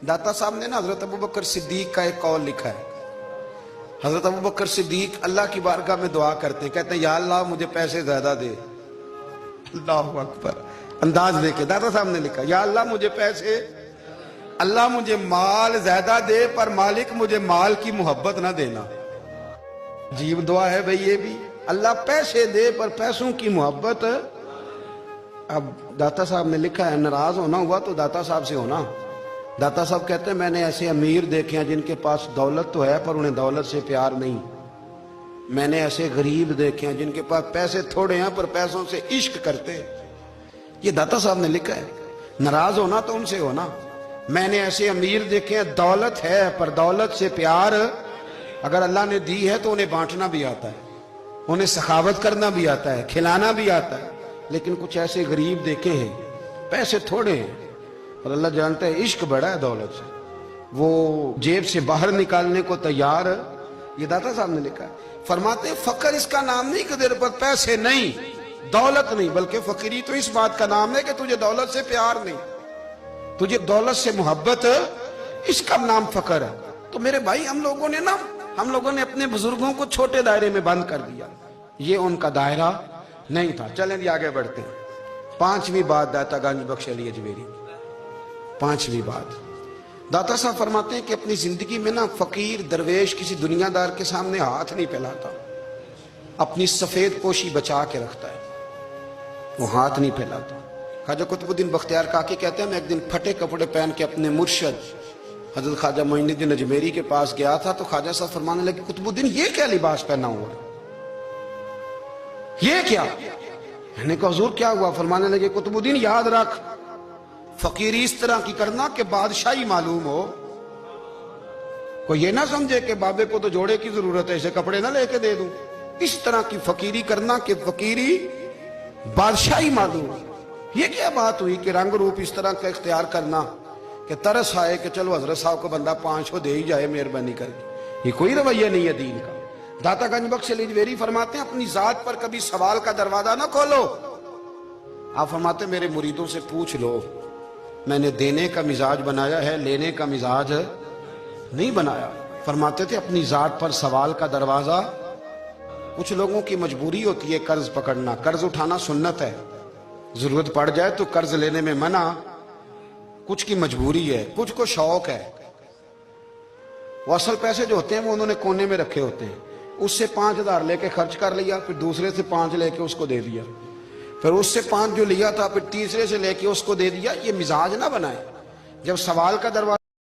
दाता साहब ने ना हजरत अबू बकर सिद्दीक का एक कौल लिखा है। हजरत अबू बकर सिद्दीक अल्लाह की बारगाह में दुआ करते हैं, कहते हैं या अल्लाह मुझे पैसे ज्यादा दे। अल्लाहु अकबर, अंदाज देके दाता साहब ने लिखा, या अल्लाह मुझे पैसे, अल्लाह मुझे माल ज्यादा दे पर मालिक मुझे माल की मोहब्बत ना देना। अजीब दुआ है भाई ये भी, अल्लाह पैसे दे पर पैसों की मोहब्बत। अब दाता साहब ने लिखा है नाराज होना हुआ तो दाता साहब से होना। दाता साहब कहते हैं मैंने ऐसे अमीर देखे हैं जिनके पास दौलत तो है पर उन्हें दौलत से प्यार नहीं। मैंने ऐसे गरीब देखे हैं जिनके पास पैसे थोड़े हैं पर पैसों से इश्क करते हैं। ये दाता साहब ने लिखा है। नाराज होना तो उनसे होना। मैंने ऐसे अमीर देखे हैं दौलत है पर दौलत से प्यार, अगर अल्लाह ने दी है तो उन्हें बांटना भी आता है, उन्हें सखावत करना भी आता है, खिलाना भी आता है। लेकिन कुछ ऐसे गरीब देखे हैं पैसे थोड़े हैं और अल्लाह जानता है इश्क बड़ा है दौलत से, वो जेब से बाहर निकालने को तैयार। ये दाता साहब ने लिखा है। फरमाते हैं फकर इसका नाम नहीं कि तेरे पर पैसे नहीं, दौलत नहीं, बल्कि फकीरी तो इस बात का नाम है कि तुझे दौलत से प्यार नहीं, तुझे दौलत से मोहब्बत, इसका नाम फकर है। तो मेरे भाई हम लोगों ने अपने बुजुर्गों को छोटे दायरे में बंद कर दिया, ये उनका दायरा नहीं था। चलें जी आगे बढ़ते हैं। पांचवी बात दाता गंज बख्श अली अजमेरी, पांचवी बात दाता साहब फरमाते हैं कि अपनी जिंदगी में ना फकीर दरवेश किसी दुनियादार के सामने हाथ नहीं फैलाता, अपनी सफेद पोशी बचा के रखता है, वो हाथ नहीं फैलाता। ख्वाजा कुतुबुद्दीन बख्तियार काकी कहते हैं मैं एक दिन फटे कपड़े पहन के अपने मुर्शद हजरत ख्वाजा मोइनुद्दीन अजमेरी के पास गया था तो ख्वाजा साहब फरमाने लगे कुतुबुद्दीन ये क्या लिबास पहना हुआ है, ये क्या? मैंने कहा हुजूर क्या हुआ? फरमाने लगे कुतुबुद्दीन याद रख फकीरी इस तरह की करना कि बादशाही मालूम हो, कोई ये ना समझे कि बाबे को तो जोड़े की जरूरत है इसे कपड़े ना लेके दे दूं। इस तरह की फकीरी करना कि फकीरी बादशाही मालूम हो। ये क्या बात हुई कि रंग रूप इस तरह का इख्तियार करना कि तरस आए कि चलो हजरत साहब को बंदा 500 दे ही जाए मेहरबानी करके, ये कोई रवैया नहीं है दीन का। दाता गंज बख्श अली अजमेरी फरमाते हैं अपनी जात पर कभी सवाल का दरवाजा ना खोलो। आप फरमाते मेरे मुरीदों से पूछ लो, मैंने देने का मिजाज बनाया है, लेने का मिजाज नहीं बनाया। फरमाते थे अपनी जात पर सवाल का दरवाजा। कुछ लोगों की मजबूरी होती है कर्ज पकड़ना, कर्ज उठाना सुन्नत है, जरूरत पड़ जाए तो कर्ज लेने में मना। कुछ की मजबूरी है, कुछ को शौक है। वो असल पैसे जो होते हैं वो उन्होंने कोने में रखे होते हैं, उससे 5000 लेके खर्च कर लिया, फिर दूसरे से 5 लेके उसको दे दिया, फिर उससे 5 जो लिया था फिर तीसरे से लेके उसको दे दिया। ये मिजाज ना बनाए। जब सवाल का दरवाजा